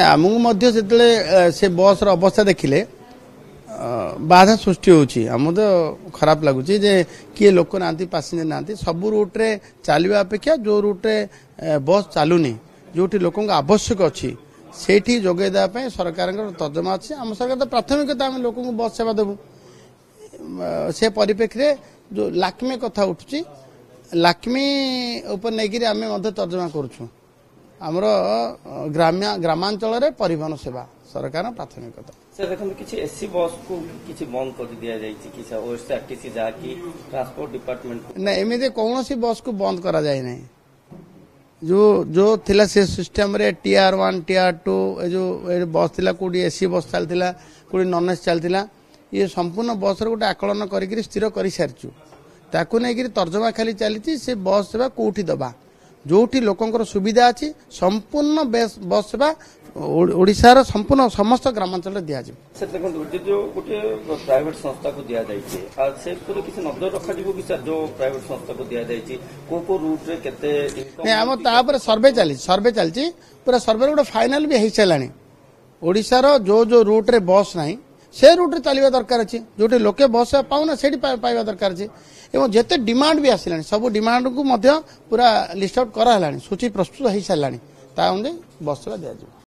आमको से बस अवस्था देखिले बाधा सृष्टि होची आम तो खराब लगुच जे किए लोक ना पैसेंजर ना सब रूट्रे चलवा अपेक्षा जो रूट्रे बस चलुनी जो लोक आवश्यक अच्छी से जोगेदेवाई सरकार तर्जमा अच्छी आम सरकार तो प्राथमिकता आम लोक बस सेवा देवु से परिप्रेक्षी जो लाक्मी कथा उठुची लाक्मी उपर नहीं आम तर्जमा करुँ आमर ग्रामांचल परिवहन सेवा सरकार प्राथमिकता सर देखो किसी एसी बस को किसी बंद कर दिया जाए किसी ओएसआरटीसी जाकि ट्रांसपोर्ट डिपार्टमेंट ना एमती कौन सी बस को बंद करा जाए नहीं जो थिला से सिस्टम रे टीआर 1 टीआर 2 जो बस थिला कोडी एसी बस चलतिला कोडी नॉन एसी चलतिला ये संपूर्ण बस रे गोटे आकलन करिक स्थिर कर सारिचु ताकू नहीं तर्जमा खाली चली से बस सेवा कोठी दबा जोठी लोकंकर सुविधा अच्छी संपूर्ण बस सेवा ओडिशार संपूर्ण समस्त ग्रामांचल दिया सर देखो जो गोटे प्राइवेट संस्था को दिया जाए से किसी नजर रखा जो प्राइवेट संस्था को दिया जाए को रूट रे केते नहीं आम तापर सर्वे चली पूरा सर्वे गोटे फाइनाल भी हो साराणी ओडिशार जो रूट रे बस नहीं से रूट रे चलवा दरकार अच्छी जो लोके बस पाऊना से पाइबा दरकार अच्छी एवं जिते डिमांड भी आसिलानी सब डिमांड को पूरा लिस्ट आउट करा सूची प्रस्तुत हो साराणी ता अनुसार बस सेवा दिया